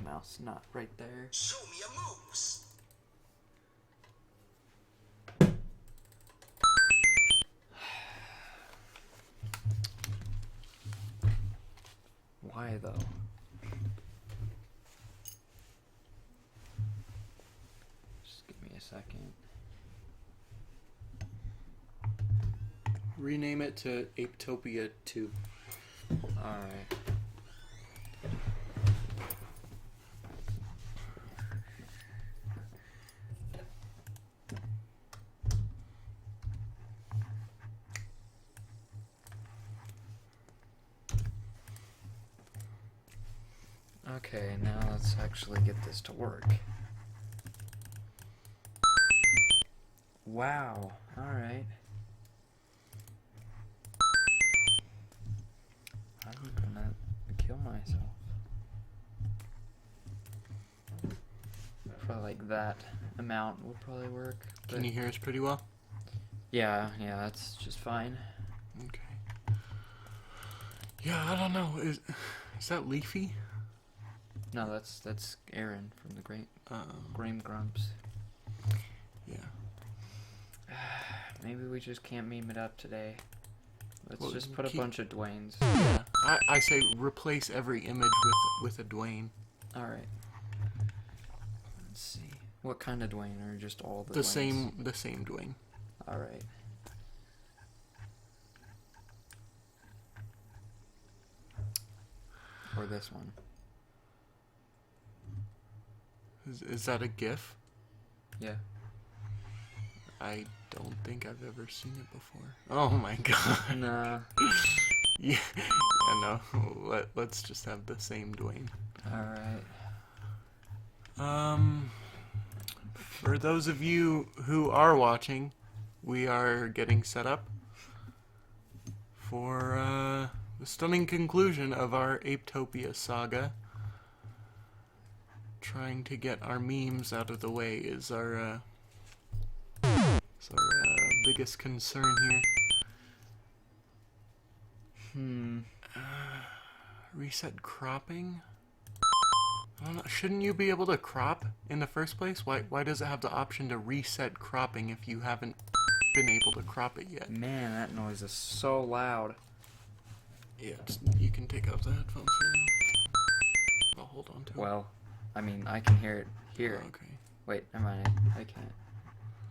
mouse, not right there. Show me your moves. Why though? Just give me a second. Rename it to Apetopia 2. Alright. Okay, now let's actually get this to work. Wow, alright. I'm gonna kill myself. Probably like that amount will probably work. Can you hear us pretty well? Yeah, that's just fine. Okay. Yeah, I don't know. Is that Leafy? No, that's Aaron from the Graham Grumps. Yeah. Maybe we just can't meme it up today. Let's Well, just put a bunch of Dwaynes. Yeah. I say replace every image with a Dwayne. Alright. Let's see. What kind of Dwayne, or just all the The Dwaynes? the same Dwayne. Alright. Or this one. Is that a GIF? Yeah. I don't think I've ever seen it before. Oh my god. Nah. Yeah, no. Let's just have the same Dwayne. Alright. For those of you who are watching, we are getting set up for the stunning conclusion of our Apetopia saga. Trying to get our memes out of the way is our biggest concern here. Reset cropping? I don't know. Shouldn't you be able to crop in the first place? Why does it have the option to reset cropping if you haven't been able to crop it yet? Man, that noise is so loud. Yeah, you can take off the headphones for now. I'll hold on to it. Well, I mean, I can hear it here. Oh, okay. Wait, never mind. I can't.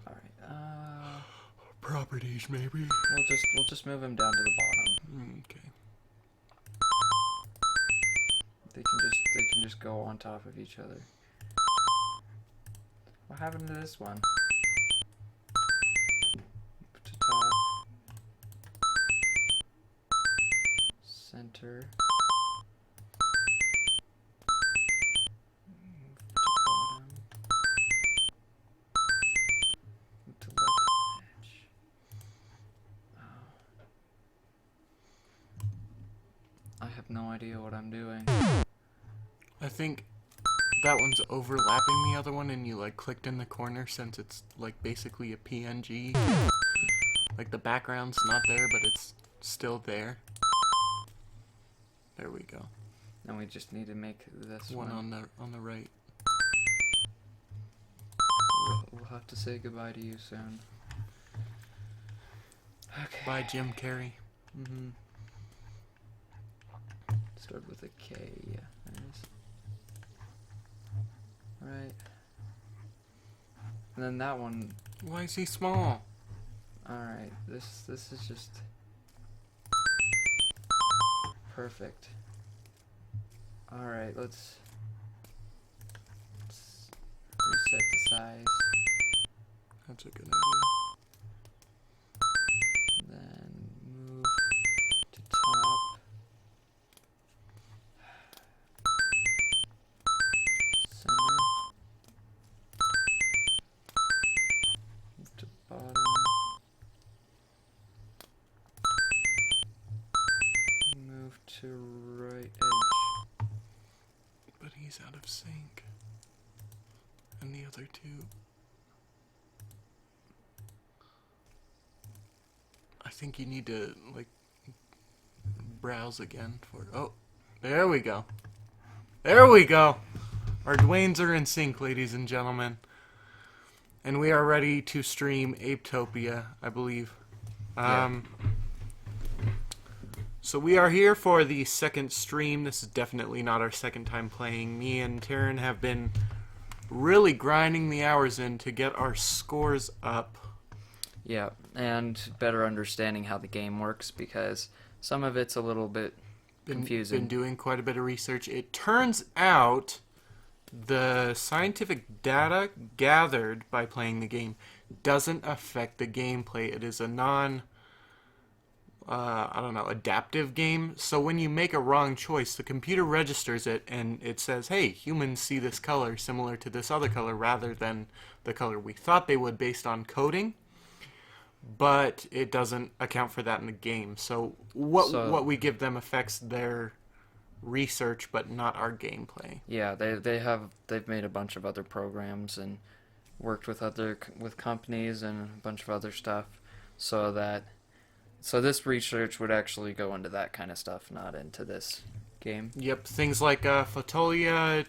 Alright, Properties, maybe. we'll just move him down to the bottom. Okay. They can just go on top of each other. What happened to this one? To top. Center. Move to bottom. Move to left edge. Oh. I have no idea what I'm doing. I think that one's overlapping the other one, and you like clicked in the corner since it's like basically a PNG. Like the background's not there, but it's still there. There we go. And we just need to make this One one. on the right. We'll have to say goodbye to you soon. Okay. Bye, Jim Carrey. Start with a K. Yeah, there it is. Right. And then that one. Why is he small? Alright, this is just perfect. Alright, let's reset the size. That's a good idea. Then move to top. Center. Move to bottom. Move to right edge. But he's out of sync. And the other two. I think you need to, like, browse again for... Oh, there we go. There we go. Our Dwaynes are in sync, ladies and gentlemen. And we are ready to stream Apetopia, I believe. So we are here for the second stream. This is definitely not our second time playing. Me and Taryn have been really grinding the hours in to get our scores up. Yeah, and better understanding how the game works, because some of it's a little bit confusing. Been doing quite a bit of research. It turns out the scientific data gathered by playing the game doesn't affect the gameplay. It is a adaptive game. So when you make a wrong choice, the computer registers it and it says, hey, humans see this color similar to this other color rather than the color we thought they would based on coding. But it doesn't account for that in the game. So what we give them affects their research, but not our gameplay. Yeah, they've made a bunch of other programs and worked with companies and a bunch of other stuff, so this research would actually go into that kind of stuff, not into this game. Yep, things like Fotolia.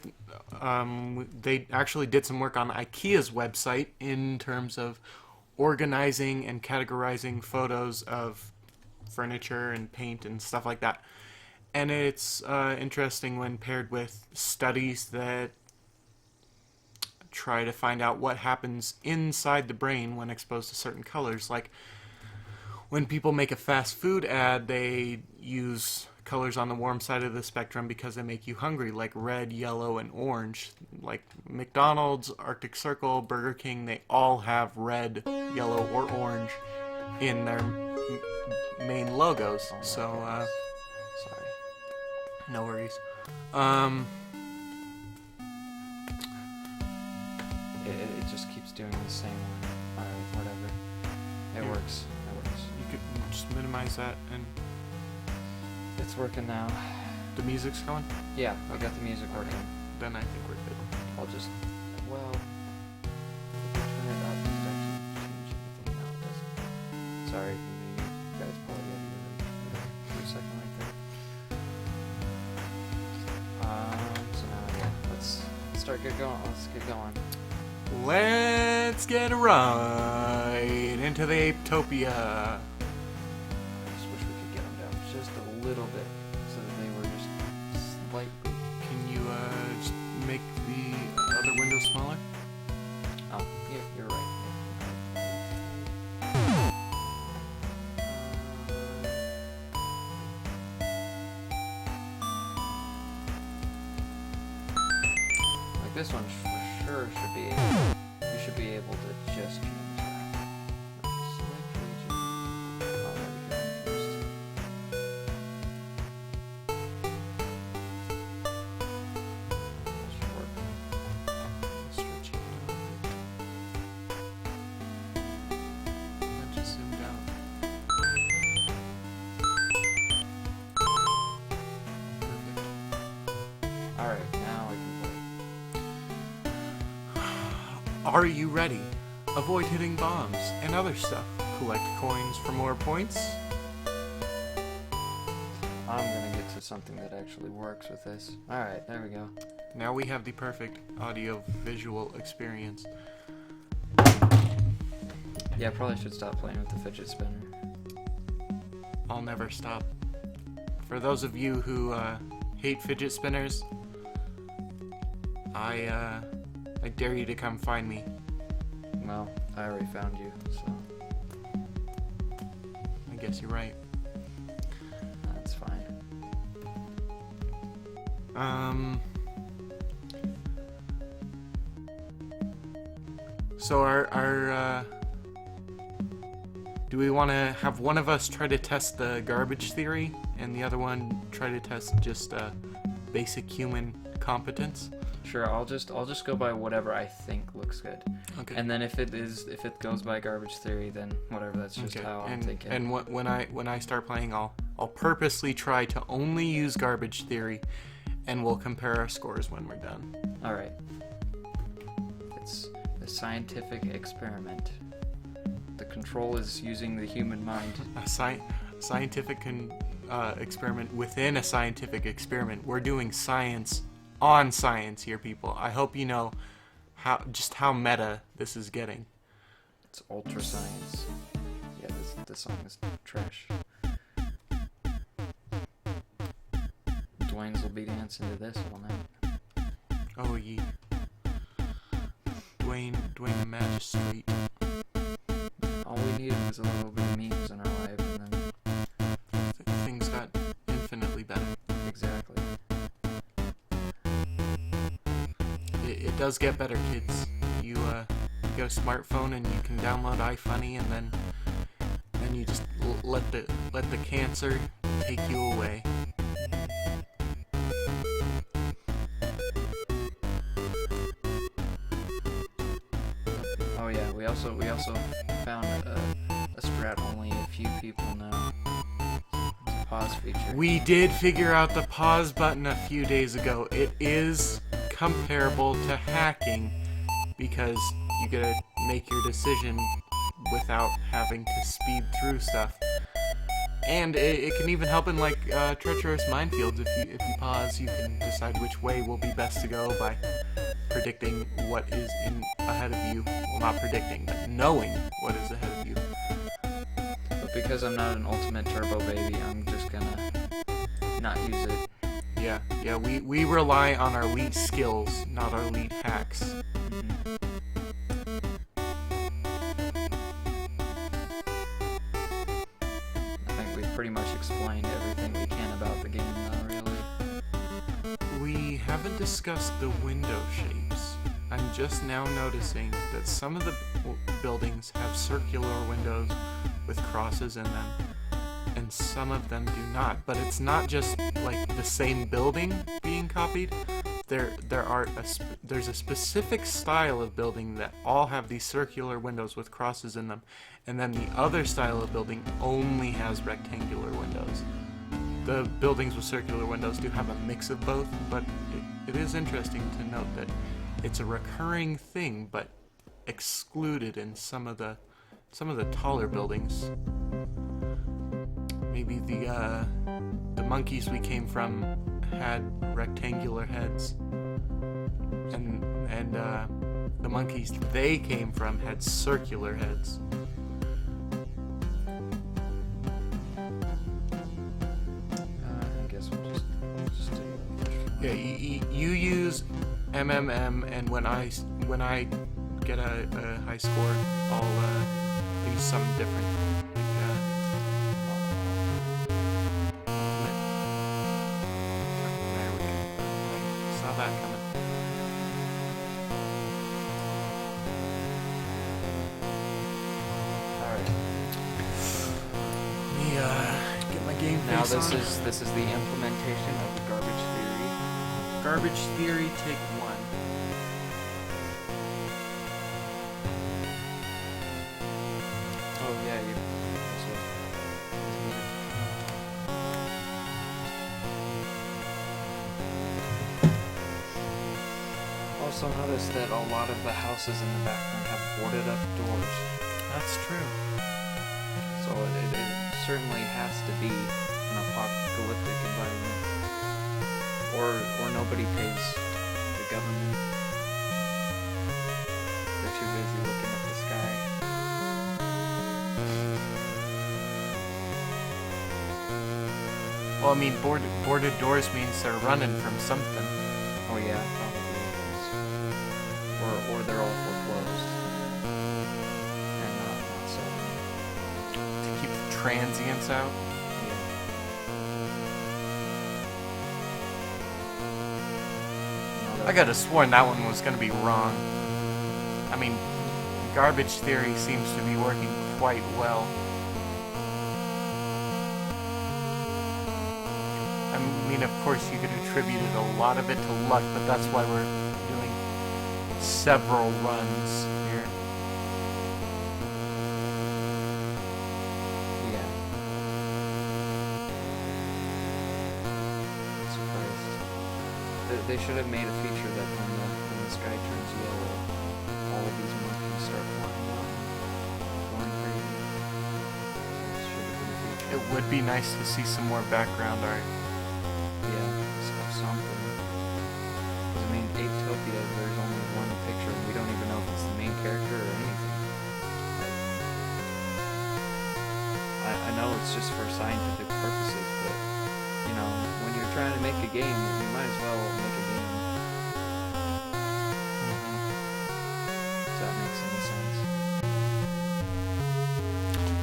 They actually did some work on IKEA's website in terms of organizing and categorizing photos of furniture and paint and stuff like that. And it's interesting when paired with studies that try to find out what happens inside the brain when exposed to certain colors. Like when people make a fast food ad, they use colors on the warm side of the spectrum because they make you hungry, like red, yellow, and orange. Like McDonald's, Arctic Circle, Burger King, they all have red, yellow, or orange in their main logos. Sorry. No worries. It just keeps doing the same one. Alright, whatever. It works. You could just minimize that, and It's working now. the music's going? Yeah, I got the music working. Then I think we're good. I'll just, well, if I turn it up, does it actually change anything? No, it doesn't. Sorry, maybe you guys probably had you for a second right there. So now, yeah, let's get going. Let's get right into the Apetopia. I just wish we could get them down just a little bit, so that they were just slightly. Can you just make the other window smaller? Oh, yeah, you're right. Like this one for sure should be. You should be able to just change that. Select region. Oh, there we go. First. That should work. Stretch it a little bit. That just zoomed out. Perfect. Alright, now we can play. Are you ready? Avoid hitting bombs and other stuff. Collect coins for more points. I'm gonna get to something that actually works with this. Alright, there we go. Now we have the perfect audio-visual experience. Yeah, I probably should stop playing with the fidget spinner. I'll never stop. For those of you who hate fidget spinners, I dare you to come find me. Well, I already found you, so I guess you're right. that's fine. So our do we want to have one of us try to test the garbage theory and the other one try to test just basic human competence? Sure, I'll just go by whatever I think looks good. Okay. And then if it goes by garbage theory, then whatever. That's just how I'm thinking. And when I start playing, I'll purposely try to only use garbage theory, and we'll compare our scores when we're done. All right. It's a scientific experiment. The control is using the human mind. A scientific experiment within a scientific experiment. We're doing science on science here, people. I hope you know how meta this is getting. It's ultra science. Yeah, this song is trash. Dwayne's will be dancing to this all night. Oh, yeah. Dwayne the Magistrate. All we needed was a little bit of memes in our life, and then Things got infinitely better. exactly. It does get better, kids. You get a smartphone and you can download iFunny, and then you just let the cancer take you away. Oh yeah, we also found a strat only a few people know. It's a pause feature. We did figure out the pause button a few days ago. It is comparable to hacking because you gotta make your decision without having to speed through stuff. And it can even help in like treacherous minefields. If you pause, you can decide which way will be best to go by predicting what is ahead of you. Well, not predicting, but knowing what is ahead of you. But because I'm not an ultimate turbo baby, I'm just gonna not use it. Yeah, we rely on our elite skills, not our elite hacks. Mm-hmm. I think we've pretty much explained everything we can about the game now, really. We haven't discussed the window shapes. I'm just now noticing that some of the buildings have circular windows with crosses in them, and some of them do not. But it's not just like the same building being copied. There's a specific style of building that all have these circular windows with crosses in them, and then the other style of building only has rectangular windows. The buildings with circular windows do have a mix of both, but it is interesting to note that it's a recurring thing, but excluded in some of the taller buildings. Maybe the monkeys we came from had rectangular heads, and the monkeys they came from had circular heads. I guess we'll just do it. Yeah, you use MMM, and when I get a high score, I'll use something different. There we go. Saw that coming. Alright. Let me get my game Now face on. this is the implementation of the garbage theory. Garbage Theory, take 1. Oh yeah, you also. Also noticed that a lot of the houses in the background have boarded up doors, That's true. so it certainly has to be an apocalyptic environment, or nobody pays the government. They're too busy looking at the sky. Well, I mean, boarded doors means they're running from something. Oh yeah, probably is. Or they're all foreclosed and not selling. To keep the transients out. Yeah. I could have sworn that one was going to be wrong. I mean, Garbage Theory seems to be working quite well. I mean, of course, you could attribute a lot of it to luck, but that's why we're doing several runs here. Yeah. Surprised. They should have made a feature that when the sky turns yellow, all of these monkeys start flying out, going crazy. That should have been a feature. It would be nice to see some more background art. Yeah, something. I mean, Apetopia, there's only one picture, and we don't even know if it's the main character or anything. I know it's just for scientific purposes, but, you know, when you're trying to make a game, you might as well make a game. Does that make any sense?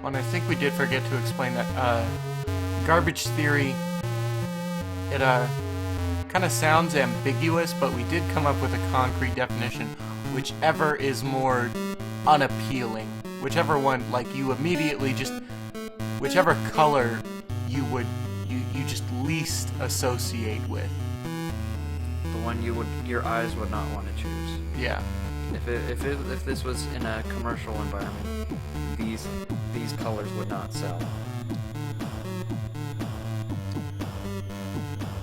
Well, and I think we did forget to explain that garbage theory, it kind of sounds ambiguous, but we did come up with a concrete definition. Whichever is more unappealing, whichever one, like, you immediately just, whichever color you just least associate with. The one your eyes would not want to choose. Yeah. If this was in a commercial environment, these colors would not sell.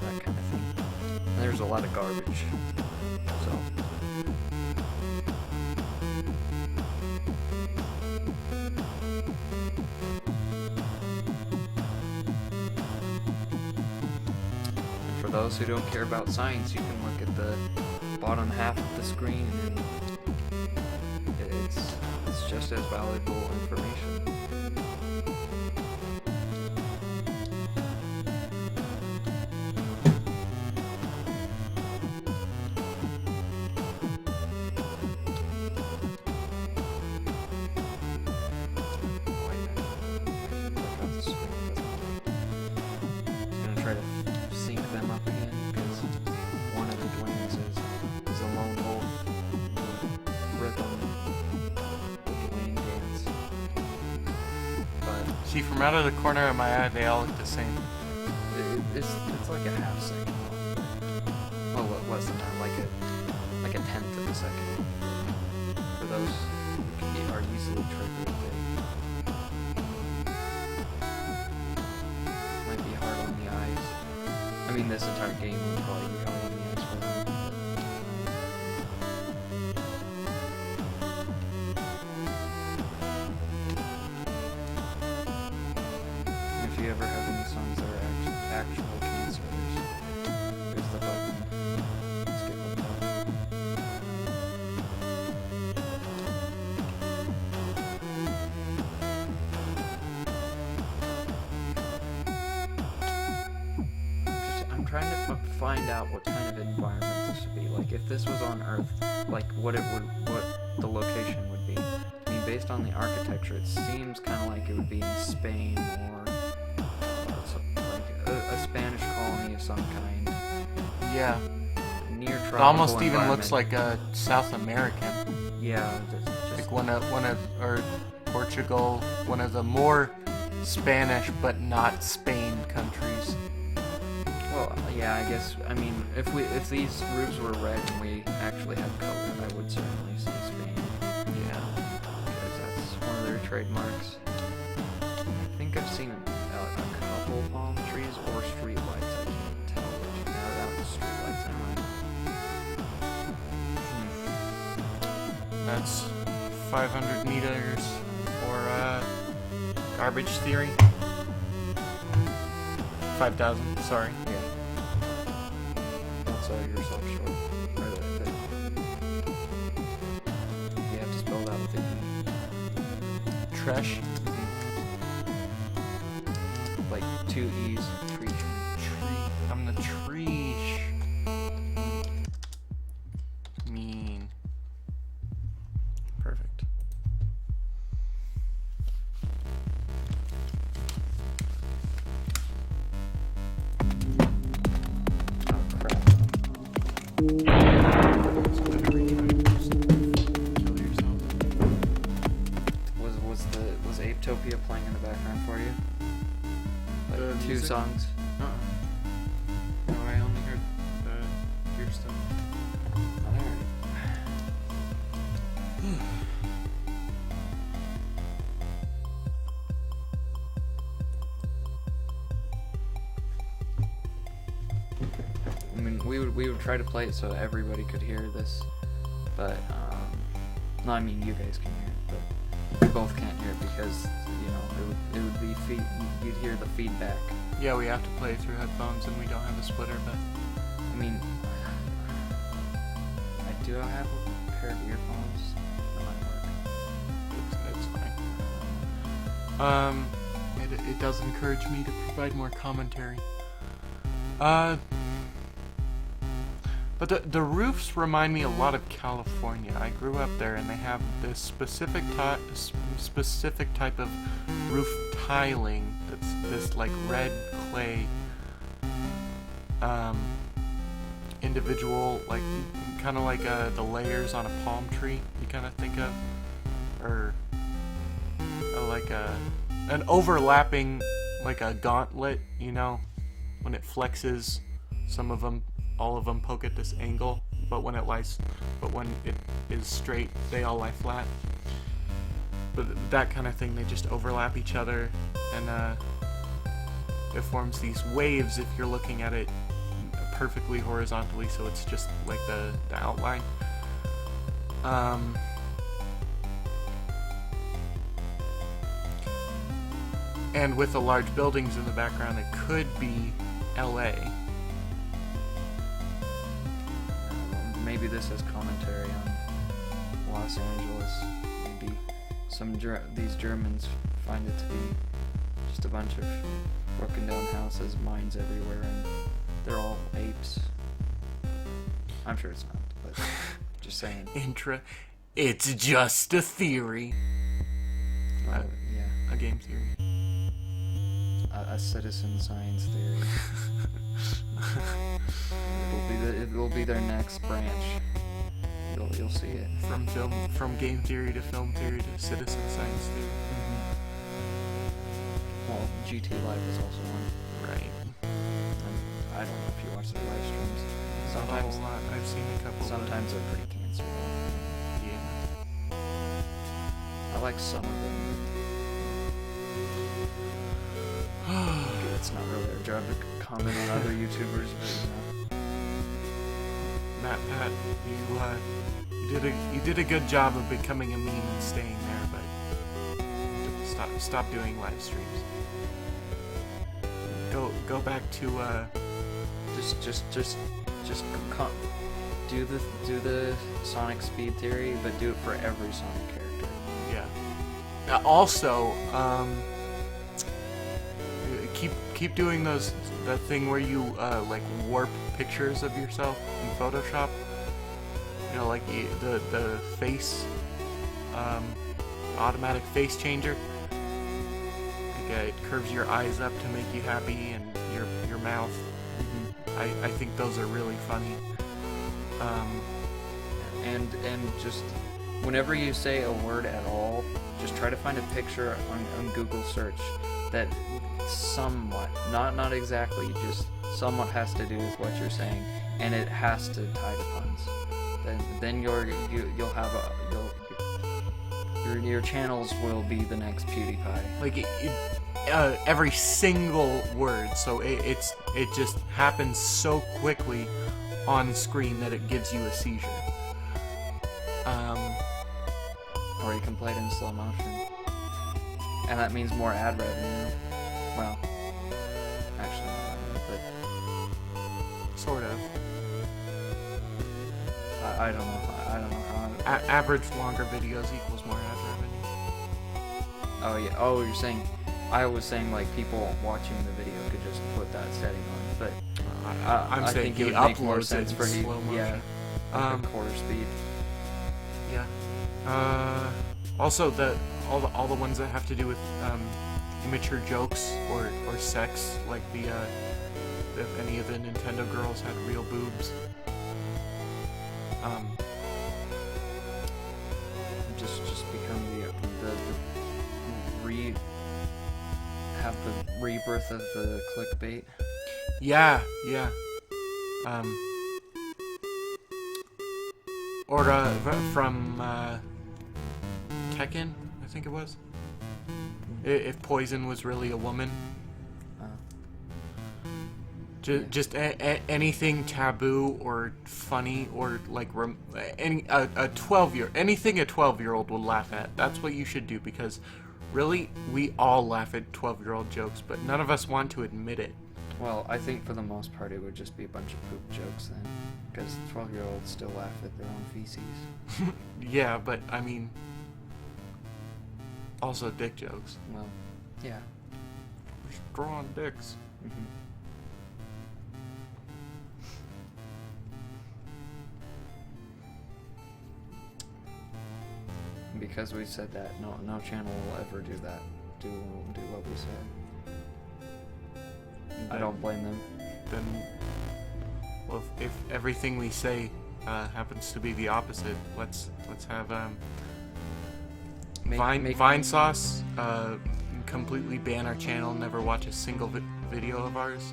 That kind of thing. And there's a lot of garbage. So. And for those who don't care about science, you can look at the bottom half of the screen, and it's just as valuable information. Try to sync them up again, because one of the Dwaynes is a lone wolf rhythm, the Dwayne dance. But See, from out of the corner of my eye, they all look the same. it's like a half second. Well, less than that, like a tenth of a second. For those who are easily triggered, might be hard on the eyes. I mean, this entire game will probably be hard on the eyes for them. If you ever have any songs that are actual cancer, there's the button. Skip the button. I'm trying to find out what kind of environment this would be. Like, if this was on Earth, like what the location would be. I mean, based on the architecture, it seems kind of like it would be in Spain or like a Spanish colony of some kind. Yeah. Near tropical It almost even environment. looks like a South American. Yeah, just Like one of or Portugal, one of the more Spanish but not Spain countries. well, yeah. I guess. I mean, if these roofs were red and we actually had color, I would certainly say Spain, Yeah. because that's one of their trademarks. I think I've seen a couple palm trees or street lights. I can't tell which. No, that was street lights. Never mind. That's 500 meters for garbage theory. 5,000, sorry. Yeah. Don't sell yourself short. Or that you have to spell that with a E. Tresh. Like 2 E's. Tree. Tree. I'm the tree. Mean. Perfect. Oh crap. Was Apetopia playing in the background for you? Like The 2 music? songs? No, I only heard your stuff. Alright. I mean, we would try to play it so everybody could hear this, but no, I mean you guys can hear it, but we both can't hear it because it would be you'd hear the feedback. Yeah, we have to play through headphones and we don't have a splitter, but I mean, Do I have a pair of earphones? That might work. It's fine. It does encourage me to provide more commentary. But the roofs remind me a lot of California. I grew up there, and they have this specific type of roof tiling that's this like red clay, individual, like kind of like the layers on a palm tree. You kind of think of, or like an overlapping, like a gauntlet. You know, when it flexes, some of them. All of them poke at this angle, but when it is straight, they all lie flat. But that kind of thing, they just overlap each other, and it forms these waves if you're looking at it perfectly horizontally, so it's just like the outline. And with the large buildings in the background, it could be LA. Maybe this is commentary on Los Angeles. Maybe these Germans find it to be just a bunch of broken down houses, mines everywhere, and they're all apes. I'm sure it's not, but just saying. It's just a theory. Yeah. A game theory. A citizen science theory. It'll be their next branch. You'll see it. From game theory to film theory to citizen science theory. Mm-hmm. Well, GT Live is also one. Right. I don't know if you watch their live streams. Sometimes a lot. I've seen a couple. Sometimes they're pretty cancer. Yeah. I like some of them. It's not really our job to comment on other YouTubers, but Pat, you did a good job of becoming a meme and staying there, but stop doing live streams. Go back to do the Sonic speed theory, but do it for every Sonic character. Yeah. Also, keep doing that thing where you like warp pictures of yourself in Photoshop. You know, like the face, automatic face changer. Like it curves your eyes up to make you happy, and your mouth. Mm-hmm. I think those are really funny. And just whenever you say a word at all, just try to find a picture on Google search that somewhat, not exactly, just somewhat has to do with what you're saying, and it has to tie to puns. Then you'll have your channels will be the next PewDiePie. Like every single word, so it just happens so quickly on screen that it gives you a seizure. Or you can play it in slow motion, and that means more ad revenue. Well, actually, not really, but sort of. I don't know how. Average longer videos equals more ad revenue. Oh yeah. Oh, you're saying. I was saying like people watching the video could just put that setting on, but I'm I saying think it would make more sense for you. Yeah. Like a quarter speed. Yeah. Also, all the ones that have to do with immature jokes or sex, like if any of the Nintendo girls had real boobs. Just become have the rebirth of the clickbait. Yeah. Or from Tekken, I think it was. If Poison was really a woman. Just anything taboo or funny or like anything a 12-year-old will laugh at. That's what you should do, because really we all laugh at 12-year-old jokes, but none of us want to admit it. Well, I think for the most part it would just be a bunch of poop jokes then, because 12-year-olds still laugh at their own feces. Yeah, but I mean, also dick jokes. Well, yeah. Just drawing dicks. Mm-hmm. Because we said that, no channel will ever do that. Do what we said. I don't blame them. Then, well, if everything we say happens to be the opposite, let's have Vine Sauce completely ban our channel. Never watch a single video of ours.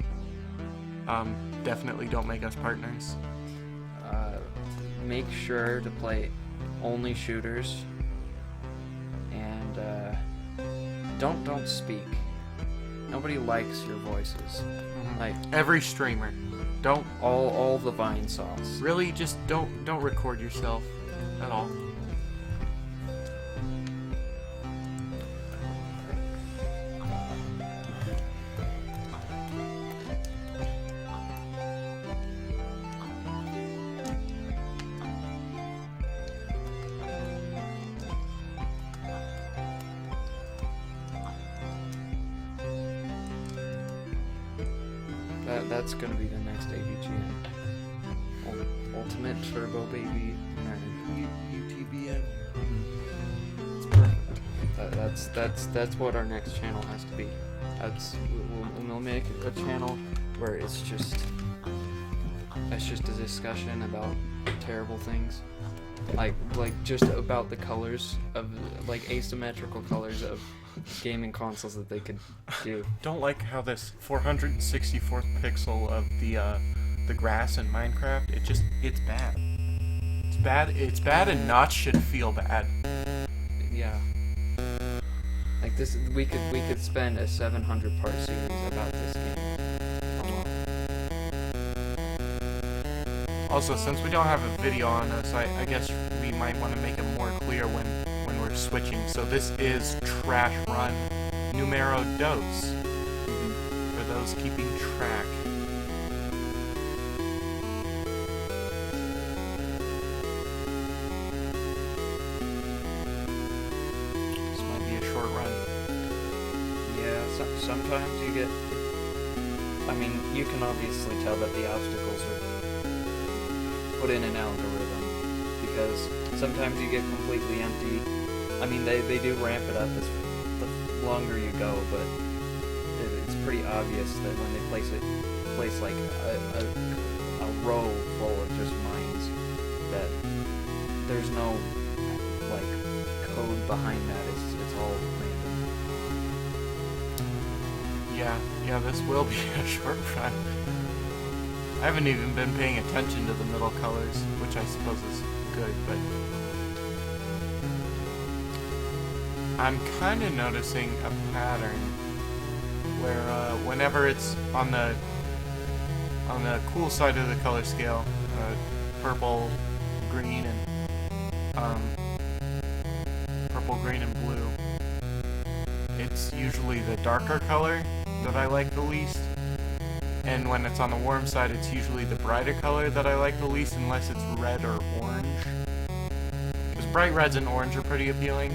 Definitely don't make us partners. Make sure to play only shooters. Don't speak. Nobody likes your voices. Mm-hmm. Like every streamer, don't all the Vine Sauce. really just don't record yourself at all. That's gonna be the next AVGN. Ultimate Turbo Baby Nerd. UTBN. It's perfect. That's what our next channel has to be. We'll make a channel where it's just a discussion about terrible things, like just about the colors of like asymmetrical colors of gaming consoles that they could do. Don't like how this 464th pixel of the grass in Minecraft. It's bad. It's bad, and Notch should feel bad. Yeah. Like this, we could spend a 700-part series about this game alone. Also, since we don't have a video on us, I guess we might want to make it more clear when we're switching. So this is Trash Run Numero Dos, for those keeping track. This might be a short run. Yeah, sometimes you get... I mean, you can obviously tell that the obstacles are put in an algorithm, because sometimes you get completely empty. I mean, they do ramp it up as the longer you go, but it's pretty obvious that when they place like a row full of just mines, that there's no like code behind that. It's all random. Yeah, this will be a short run. I haven't even been paying attention to the middle colors, which I suppose is good, but I'm kind of noticing a pattern where whenever it's on the cool side of the color scale, purple, green, and purple, green, and blue, it's usually the darker color that I like the least. And when it's on the warm side, it's usually the brighter color that I like the least, unless it's red or orange. Because bright reds and orange are pretty appealing.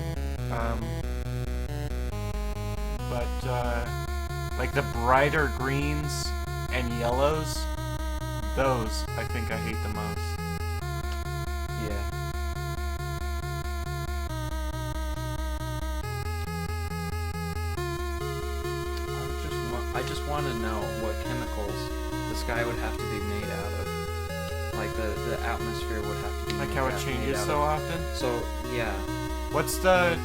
But like the brighter greens and yellows, those I think I hate the most. Yeah. I just want to know what chemicals the sky would have to be made out of. Like the atmosphere would have to be Like how it changes so often? So, yeah. What's the...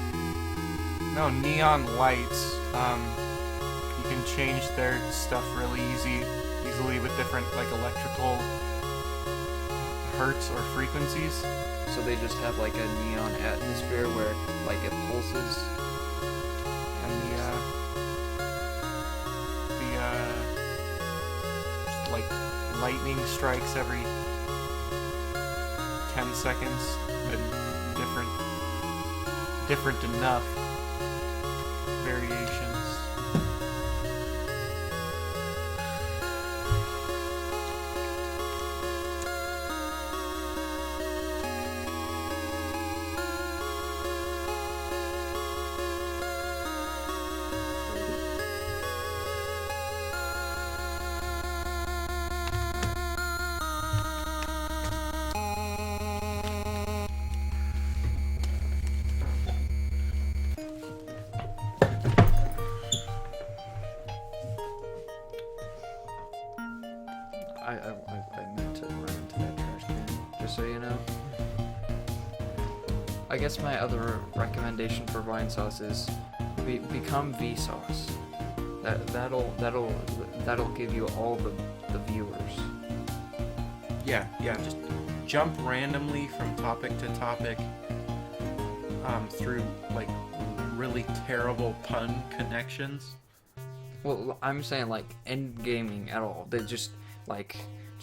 No, neon lights. You can change their stuff really easily with different, like, electrical hertz or frequencies. So they just have, like, a neon atmosphere where, like, it pulses. And just, like, lightning strikes every 10 seconds, but different enough variations. I meant to run into that trash can, just so you know. I guess my other recommendation for Vine sauce is become Vsauce. That'll give you all the viewers. Yeah, just jump randomly from topic to topic through like really terrible pun connections. Well, I'm saying like in gaming at all. They just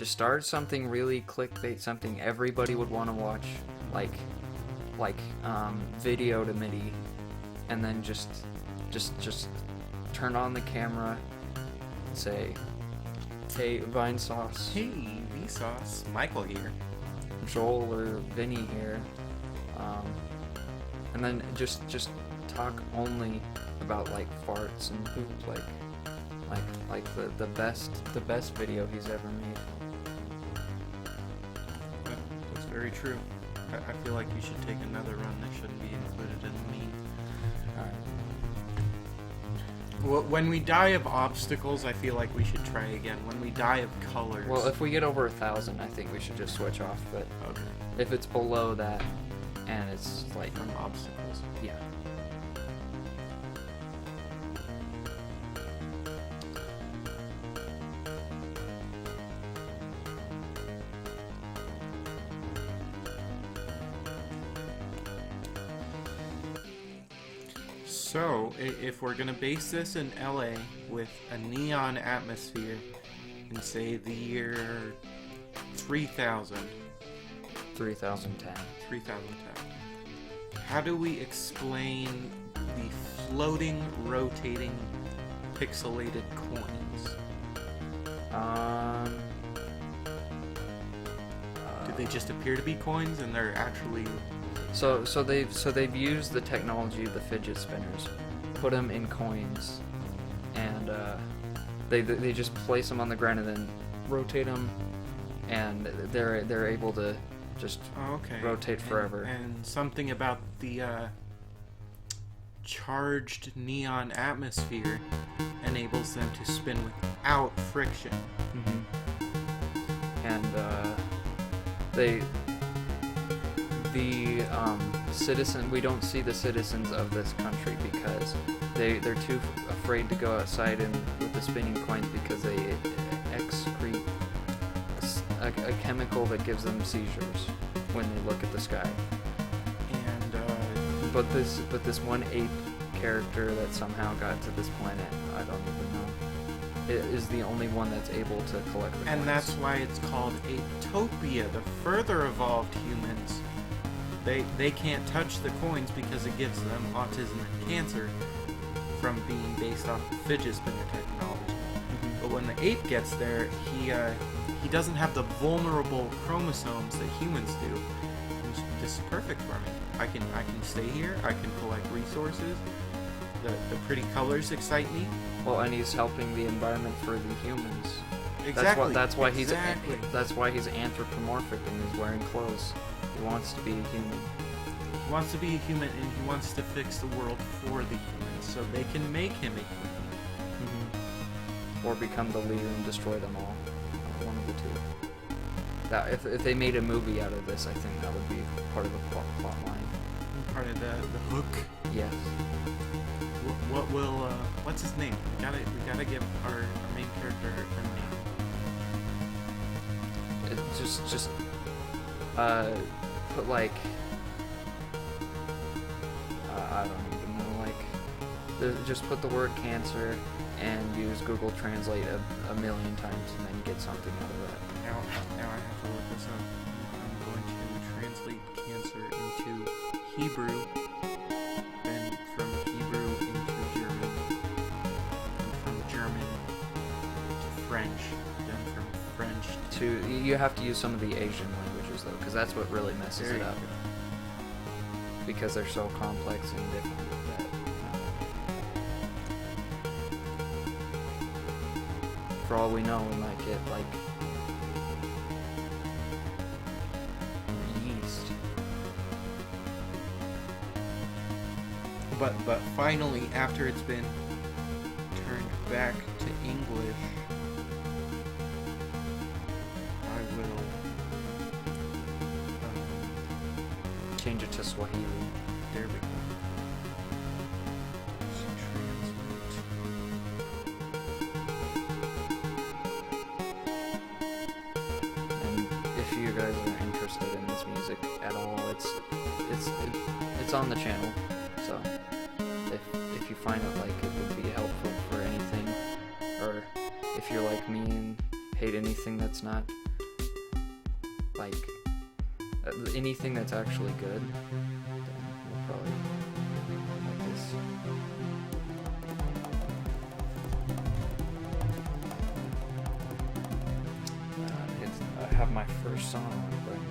start something really clickbait, something everybody would want to watch, like video to MIDI, and then just turn on the camera, and say, "Hey, Vine Sauce, Hey, Vsauce, Michael here." Joel or Vinny here," and then just talk only about like farts and poop, like the best video he's ever made. That's very true. I feel like you should take another run that shouldn't be included in the meme. Alright. When we die of obstacles, I feel like we should try again. When we die of colors. Well, if we get over 1,000, I think we should just switch off. But okay. if it's below that, and it's like From obstacles. yeah. So, if we're gonna base this in LA with a neon atmosphere in, say, the year 3000, 3010. 3010, how do we explain the floating, rotating, pixelated coins? Do they just appear to be coins and they're actually... So they've used the technology of the fidget spinners, put them in coins, and they just place them on the ground and then rotate them, and they're able to just rotate forever. And something about the charged neon atmosphere enables them to spin without friction. Mm-hmm. And we don't see the citizens of this country because they're too afraid to go outside and with the spinning coins because they excrete a chemical that gives them seizures when they look at the sky. And but this one ape character that somehow got to this planet, I don't even know, it is the only one that's able to collect the coins. And that's why it's called Apetopia. The further evolved humans, they can't touch the coins because it gives them autism and cancer from being based off of fidget spinner technology. Mm-hmm. But when the ape gets there, he doesn't have the vulnerable chromosomes that humans do. This is perfect for me. I can stay here. I can collect resources. The pretty colors excite me. Well, and he's helping the environment for the humans. Exactly. That's why he's anthropomorphic and he's wearing clothes. He wants to be a human. He wants to be a human, and he wants to fix the world for the humans, so they can make him a human. Mm-hmm. Or become the leader and destroy them all. One of the two. That if they made a movie out of this, I think that would be part of the plot line. Part of the hook. Yes. What will what's his name? We gotta give our main character a name. Just put like I don't even know, like just put the word cancer and use Google Translate a million times and then you get something out of that. Now I have to look this up. I'm going to translate cancer into Hebrew, then from Hebrew into German, and from German to French, then from French to you have to use some of the Asian languages though, because that's what really messes it up. Because they're so complex and different that for all we know we might get like yeast. But finally, after it's been turned back to English, change it to Swahili. There we go. And if you guys are interested in this music at all, it's on the channel. So if you find it like it would be helpful for anything, or if you're like me and hate anything that's not like anything that's actually good, then we'll probably like this. I have my first song right now.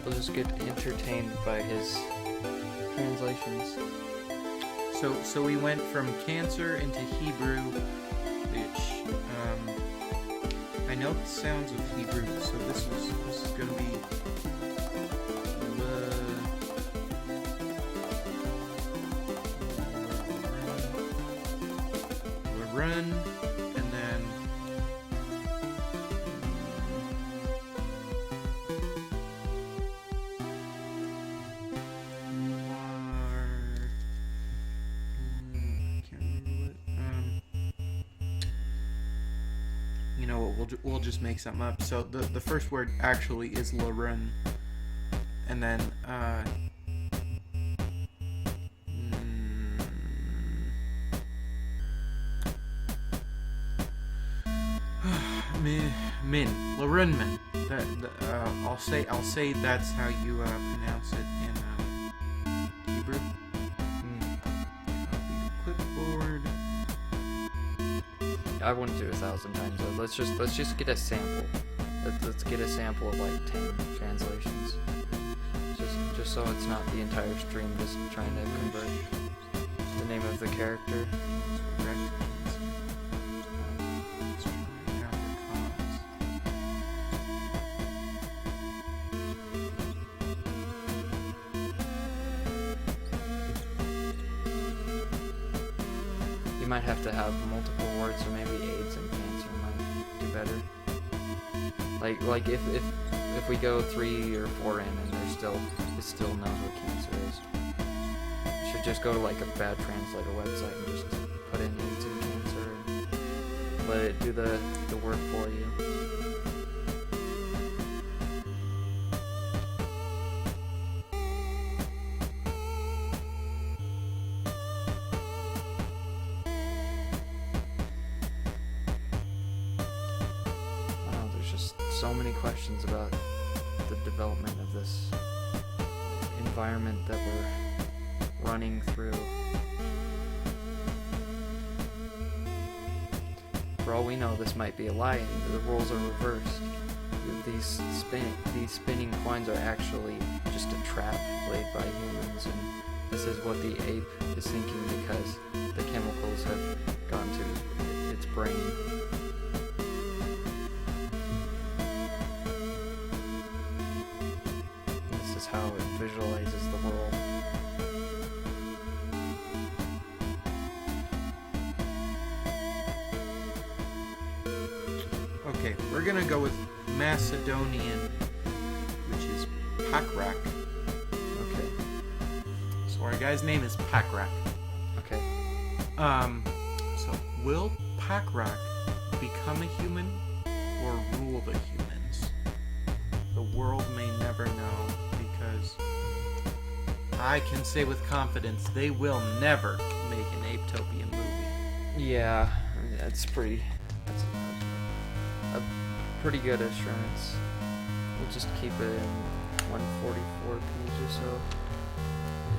We'll just get entertained by his translations. So we went from Cancer into Hebrew, which I know the sounds of Hebrew. So this is gonna be run, and then you know what, we'll just make something up. So the first word actually is Larun, and then Min Larunman. I'll say that's how you pronounce it in Hebrew. Copy the clipboard. I wouldn't do 1,000 times. Let's just get a sample. Let's get a sample of like 10 translations. Just so it's not the entire stream just trying to convert the name of the character. Correct. You might have to have multiple words, or maybe AIDS and cancer might do better. Like if we go 3 or 4 in and it still knows what cancer is. You should just go to like a bad translator website and just put in AIDS and cancer and let it do the work for you. So many questions about the development of this environment that we're running through. For all we know, this might be a lie and the roles are reversed. These spinning coins are actually just a trap laid by humans, and this is what the ape is thinking because the chemicals have gone to its brain. How it visualizes the world. Okay, we're gonna go with Macedonian, which is Pakrak. Okay. So our guy's name is Pakrak. Okay. So will Pakrak become a human or rule the humans? The world may never know. I can say with confidence they will never make an Apetopia movie. Yeah, that's a pretty good assurance. We'll just keep it in 144p or so.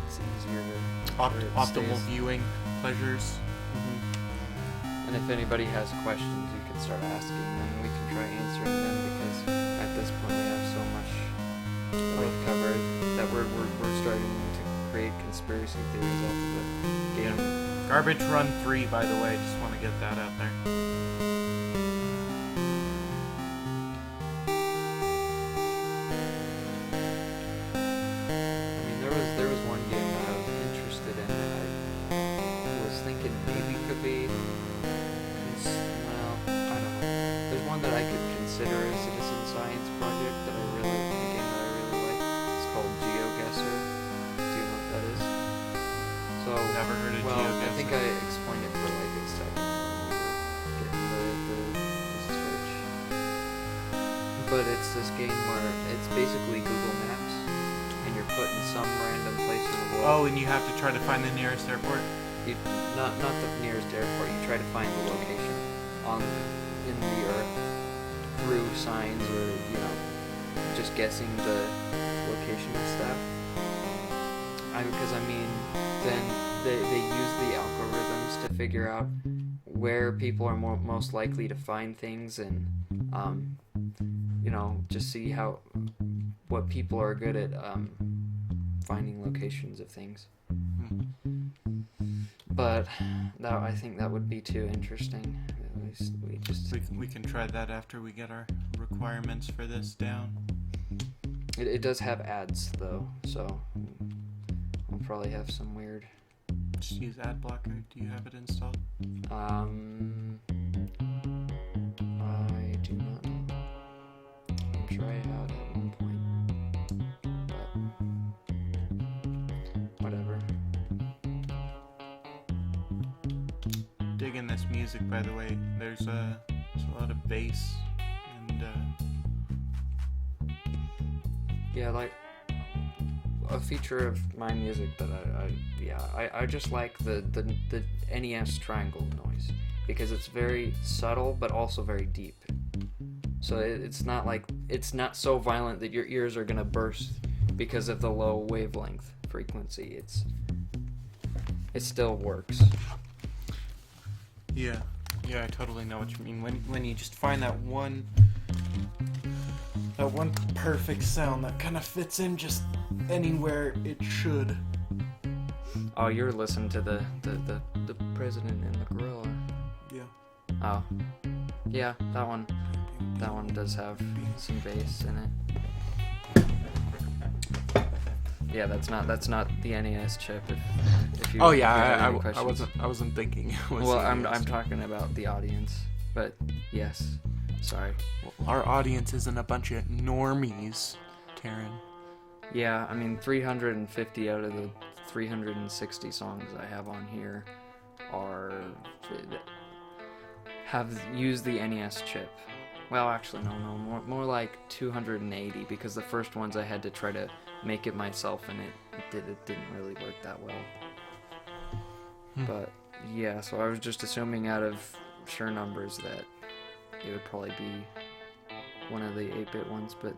It's easier to optimal viewing pleasures. Mm-hmm. And if anybody has questions, you can start asking them. We can try answering them because at this point we have so much we've covered that we're starting to create conspiracy theories off of it. Garbage Run 3, by the way, just want to get that out there. never heard of Well, I GeoGuessr. think I explained it for like a second when we were getting the Switch. But it's this game where it's basically Google Maps, and you're put in some random place in the world. Oh, and you have to try to find the nearest airport? Not the nearest airport. You try to find the location in the earth through signs or just guessing the location of stuff. Because then they use the algorithms to figure out where people are most likely to find things, and just see what people are good at finding locations of things. But I think that would be too interesting. At least we can try that after we get our requirements for this down. It does have ads though, so we'll probably have some weird. Just use ad blocker. Do you have it installed? I do not know. I'm sure I had at one point, but whatever. Digging this music, by the way. There's a lot of bass and yeah, like a feature of my music that I just like the NES triangle noise, because it's very subtle but also very deep. So it's not so violent that your ears are gonna burst because of the low wavelength frequency. It still works. Yeah, I totally know what you mean. When you just find that one perfect sound that kind of fits in just anywhere it should. Oh, you're listening to the president and the gorilla. Yeah. Oh, yeah, that one does have some bass in it. Yeah, that's not the NES chip. If you. Oh if you have yeah, any I questions. wasn't thinking. It was Well, the I'm NES. talking about the audience, but yes, sorry. Our audience isn't a bunch of normies, Taryn. Yeah, 350 out of the 360 songs I have on here have used the NES chip. Well, actually, no, more like 280, because the first ones I had to try to make it myself, and it didn't really work that well. But yeah, so I was just assuming out of sheer numbers that it would probably be one of the 8-bit ones, but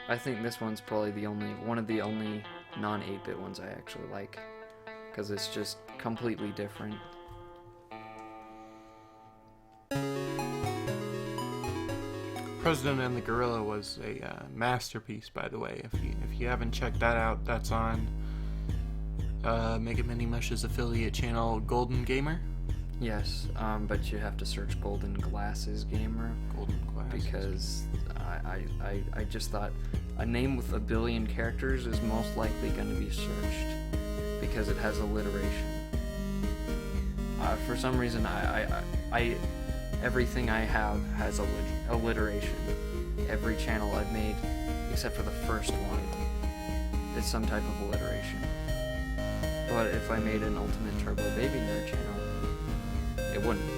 I think this one's probably one of the only non 8-bit ones I actually like, because it's just completely different. President and the Gorilla was a masterpiece, by the way. If you haven't checked that out, that's on Mega Mini Mush's affiliate channel, Golden Gamer. Yes, but you have to search Golden Glasses Gamer. Golden Glasses. Because I just thought a name with 1 billion characters is most likely going to be searched because it has alliteration. For some reason, I everything I have has alliteration. Every channel I've made, except for the first one, is some type of alliteration. But if I made an Ultimate Turbo Baby Nerd channel, it wouldn't.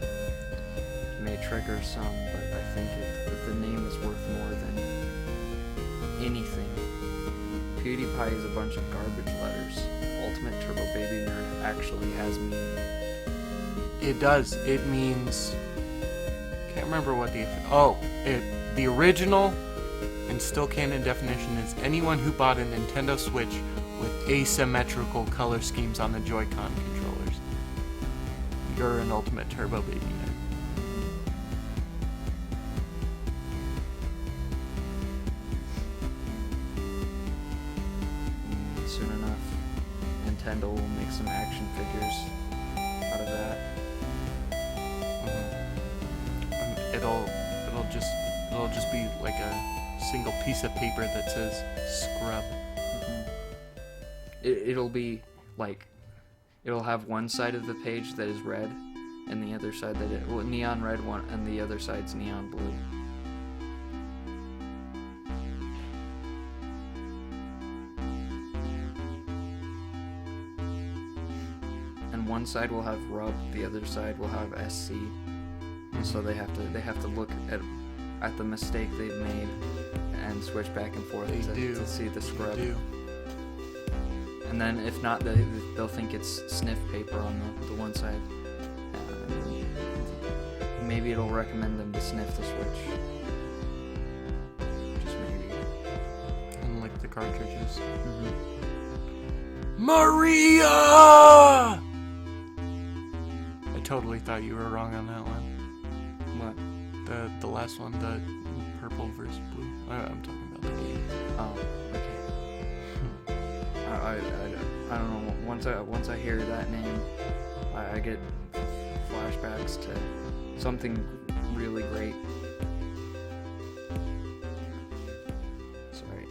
It may trigger some, but I think the name is worth more than anything. PewDiePie is a bunch of garbage letters. Ultimate Turbo Baby Nerd actually has meaning. It does. It means... Can't remember what the original and still canon definition is anyone who bought a Nintendo Switch with asymmetrical color schemes on the Joy-Con controllers. You're an Ultimate Turbo Baby Nerd. Soon enough, Nintendo will make some action figures out of that. It'll just be like a single piece of paper that says scrub. It'll be like, it'll have one side of the page that is red, and the other side neon red one, and the other side's neon blue. one side will have rub, the other side will have SC, and so they have to look at the mistake they've made and switch back and forth to see the scrub. They do. And then if not, they'll think it's sniff paper on the one side. Maybe it'll recommend them to sniff the switch. Just maybe. And like the cartridges. Mm-hmm. Maria! I totally thought you were wrong on that one. What? The last one, the purple versus blue. I'm talking about the game. Oh, okay. I don't know. Once I hear that name, I get flashbacks to something really great. Sorry.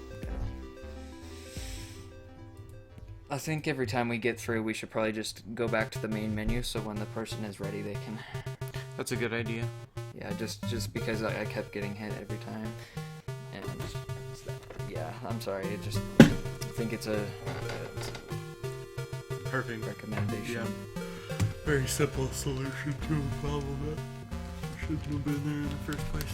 I think every time we get through, we should probably just go back to the main menu, so when the person is ready, they can. That's a good idea. Yeah, just because I kept getting hit every time, and yeah, I'm sorry. I think it's a Perfect recommendation. Yeah. Very simple solution to a problem that shouldn't have been there in the first place.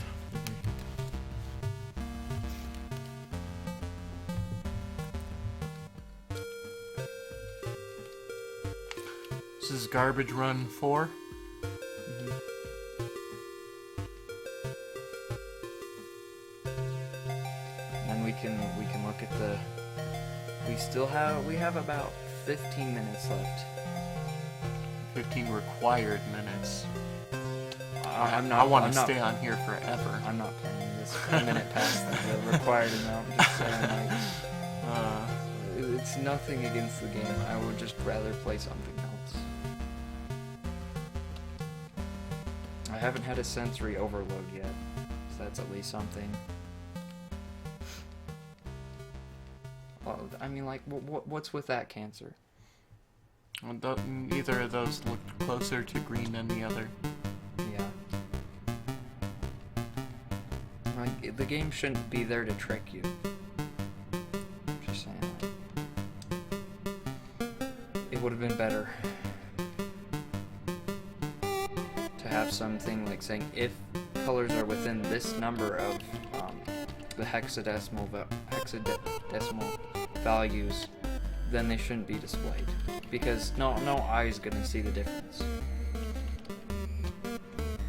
This is Garbage Run 4. And we can look at the. We have about 15 minutes left. 15 required minutes. I want to stay on here forever. I'm not playing this a minute past the required amount. I'm just saying, like, it's nothing against the game. I would just rather play something else. I haven't had a sensory overload yet, so that's at least something. Well, I mean, like, what's with that cancer? Well, neither of those looked closer to green than the other. Yeah. Like, the game shouldn't be there to trick you. Just saying. It would have been better to have something like saying if colors are within this number of the hexadecimal values, then they shouldn't be displayed, because no eye is gonna see the difference.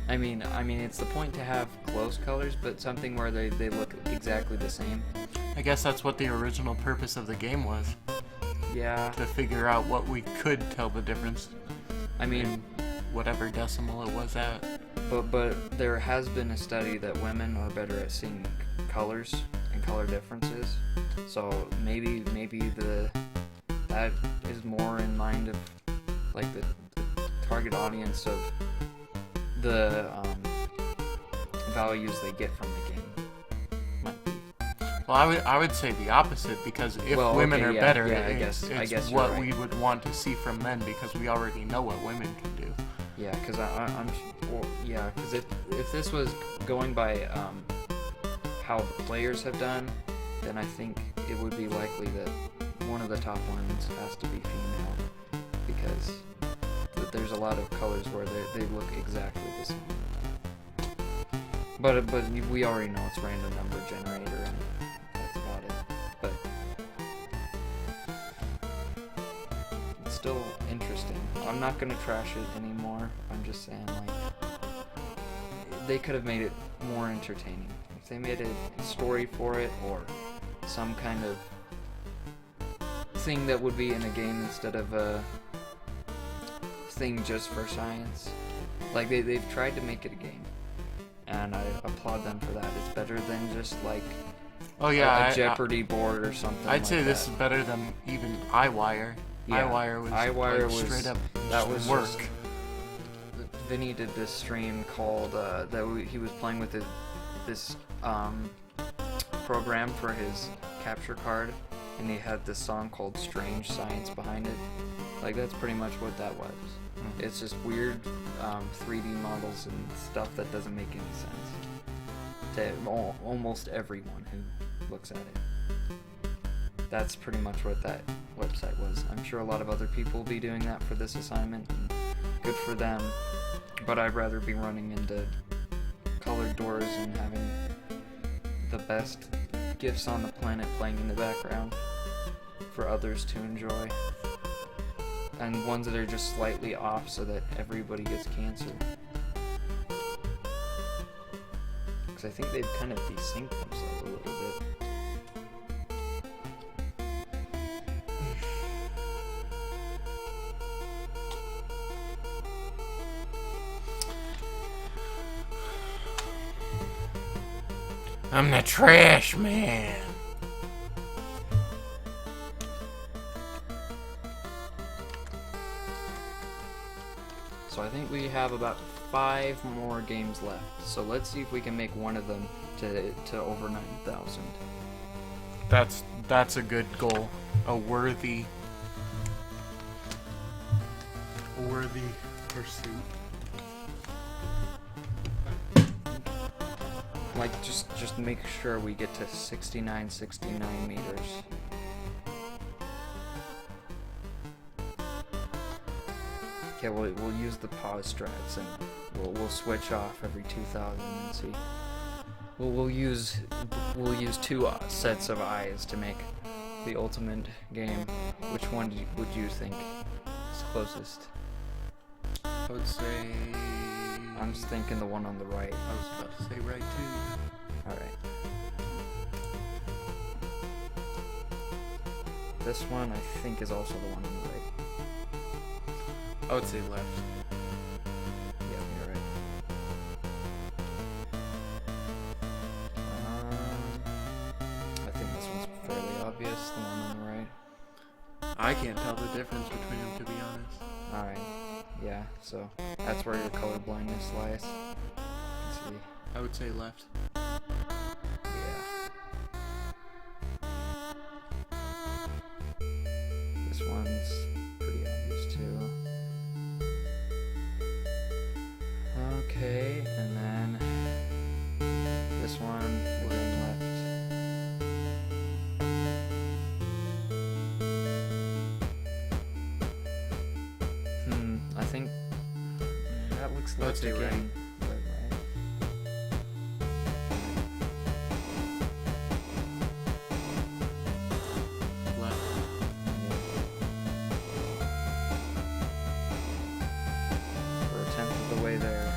I mean, it's the point to have close colors, but something where they look exactly the same. I guess that's what the original purpose of the game was. Yeah. To figure out what we could tell the difference. I mean, in whatever decimal it was at. But there has been a study that women are better at seeing colors and color differences. So maybe that is more in mind of like the target audience of the values they get from the game. Might be. Well, I would say the opposite, because if women are better, I it's guess what right. we would want to see from men, because we already know what women can do. Yeah, because because if this was going by how the players have done, then I think it would be likely that one of the top ones has to be female, because there's a lot of colors where they look exactly the same. But we already know it's random number generator, and that's about it. But it's still interesting. I'm not gonna trash it anymore. I'm just saying, like, they could have made it more entertaining if they made a story for it, or some kind of thing that would be in a game instead of a thing just for science. Like, they've tried to make it a game, and I applaud them for that. It's better than just like a Jeopardy board or something. I'd say this is better than even iWire. Yeah. iWire was straight up that was work. Just, Vinny did this stream called he was playing with this program for his capture card, and he had this song called Strange Science behind it. Like, that's pretty much what that was. Mm-hmm. It's just weird 3D models and stuff that doesn't make any sense to almost everyone who looks at it. That's pretty much what that website was. I'm sure a lot of other people will be doing that for this assignment, and good for them. But I'd rather be running into colored doors and having the best gifts on the planet playing in the background for others to enjoy. And ones that are just slightly off so that everybody gets cancer. Because I think they've kind of desynced themselves a little bit. I'm the trash man. So I think we have about 5 more games left. So let's see if we can make one of them to over 9,000. That's a good goal. A worthy pursuit. Like, just make sure we get to 69 meters. Okay, we'll use the pause strats, and we'll switch off every 2,000 and see. We'll use 2 sets of eyes to make the ultimate game. Which one would you think is closest? I would say... I'm just thinking the one on the right. I was about to say right too. Alright. This one I think is also the one on the right. I would say left. Yeah, you're right. I think this one's fairly obvious, the one on the right. I can't tell the difference between them, to be honest. Alright. Yeah, so that's where your color blindness lies. Let's see. I would say left. Yeah. This one's pretty obvious too. Okay, and then this one we're in left. I think that looks left say again. Left. We're a tenth of the way there.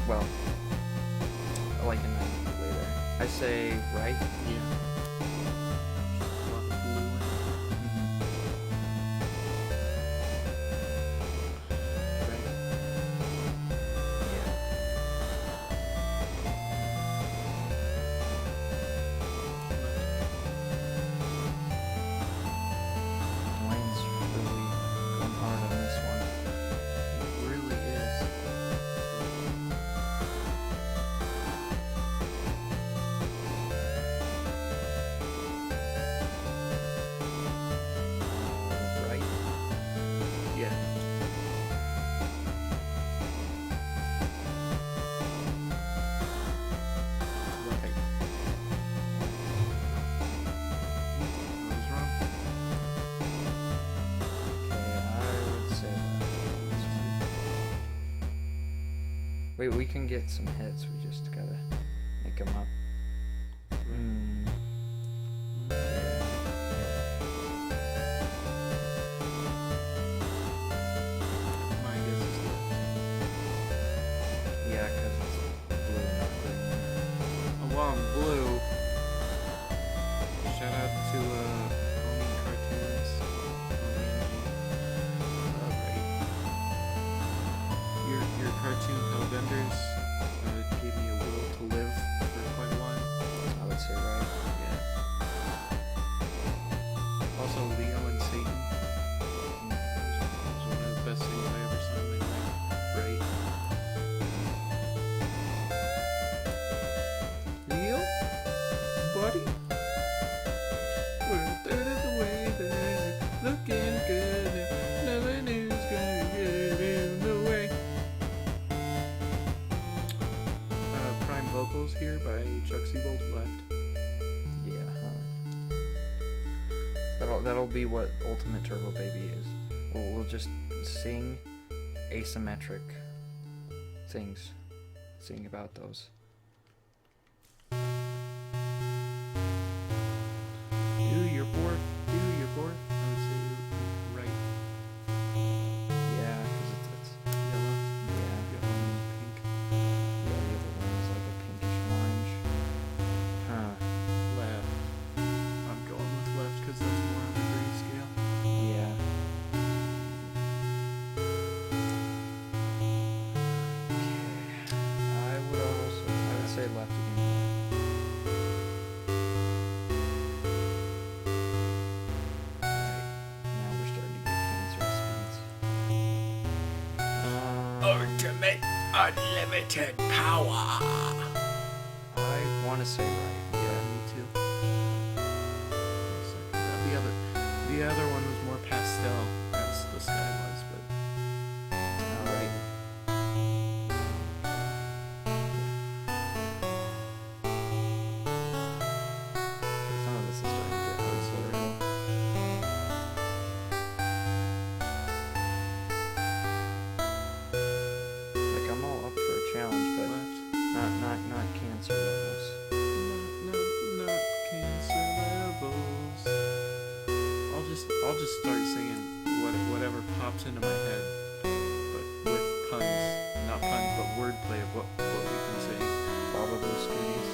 Well, like a ninth of the way there. I say right. Yeah. A lot of blue in it. Mine's really going hard on this one. It really is. Right. Yeah. Right. I was wrong. Okay, I would say that. Wait, we can get some hits. We just gotta make them up. My guess is left. Yeah, because it's blue, not green. Oh, wow, I'm blue. Shout out to Pony Cartoons. Right. Your cartoon hellbenders gave me a will to live for quite a while. I would say right. Yeah. Also, Leo and Satan. Was one of the best things I ever saw in my life. Right. Leo? Buddy? We're a third of the way there. Looking good. Nothing is gonna get in the way. that'll be what Ultimate Turbo Baby is. We'll just sing asymmetric things. Sing about those. Do your fourth. I would say right. Yeah, because it's Yellow. yeah. Yellow and pink. Yeah, the other one is like a pinkish orange. Huh. Left. I'm going with left because that's more on the grayscale. Yeah. Okay. I would say left again. Now we're starting to get cancerous speeds. Ultimate unlimited power. I want to say right. Yeah, me too. The other one was more pastel, as the sky was, but Alright. Some of this is starting to get really slurry. Like, I'm all up for a challenge, but left. not cancer levels. Not cancer levels. I'll just start singing whatever pops into my head, but with puns, not puns, but wordplay of what we can say. Baba Blue Scooties.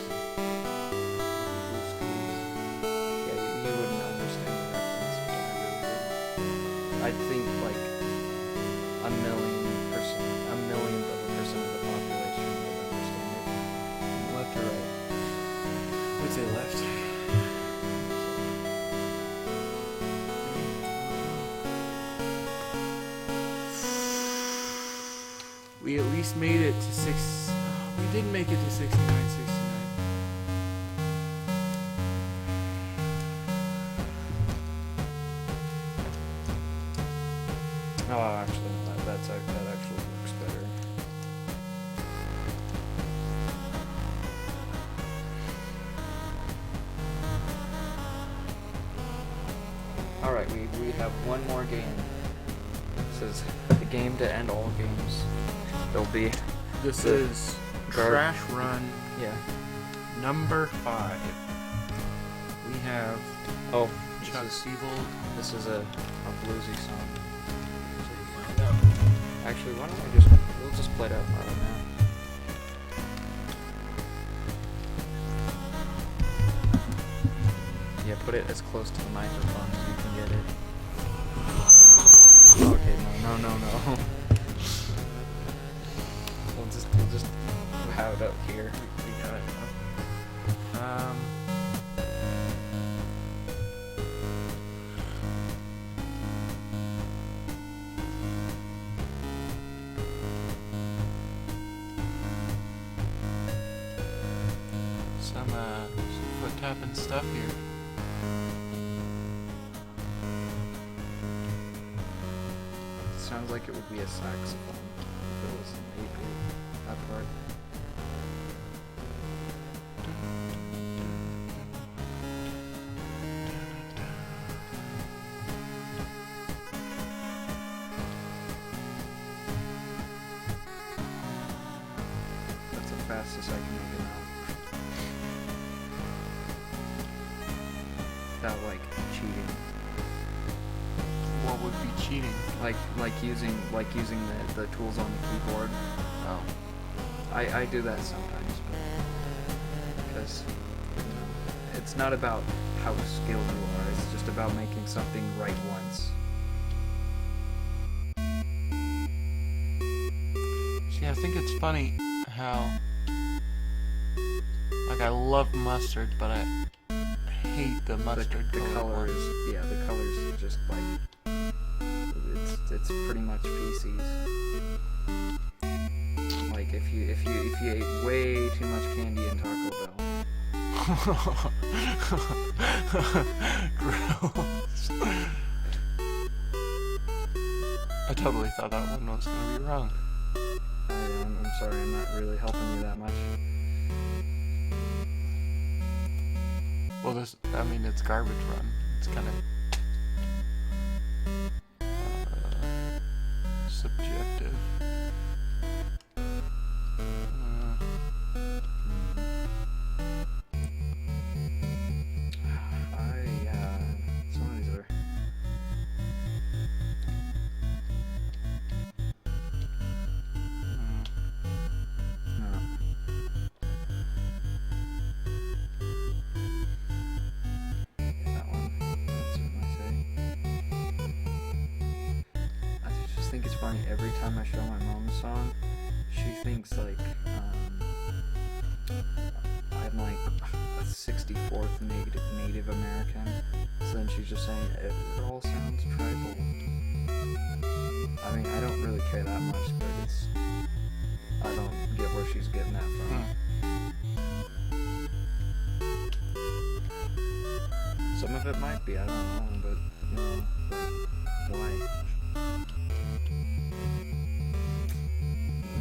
Yeah, you wouldn't understand the reference. I'd think like a millionth of a person of the population would understand it. Left or right? I would say left. We at least made it to 6. We did make it to 69. Oh, actually, no, that actually works better. All right, we have one more game. This is the game to end all games. There'll be This The is guard- Trash Run yeah. number 5. We have Oh, Chuck Siebold. this is a bluesy song. So you find out. Actually, why don't we'll just play it out loud now. Yeah, put it as close to the microphone as you can get it. Okay, no. We'll just have it up here. We got it. Some foot tapping stuff here. Sounds like it would be a saxophone if it was an 8-beat, that part. That's the fastest I can make it out. Without like cheating. What would be cheating? Like using the tools on the keyboard. Oh. I do that sometimes, but because it's not about how skilled you are, it's just about making something right once. See, I think it's funny how, like, I love mustard, but I hate the mustard The colored color ones. is the colors is just like it's pretty much feces. Like if you ate way too much candy in Taco Bell. Gross. I totally thought that one was gonna be wrong. I'm sorry, I'm not really helping you that much. Well, it's garbage run. It's kind of subjective. Some of these are. No. That one. That's what I say. I just think it's funny. Every time I show my mom a song, she thinks like I'm like a 64th Native American. So then she's just saying it all sounds tribal. I mean, I don't really care that much, but I don't get where she's getting that from. Some of it might be, I don't know, but why?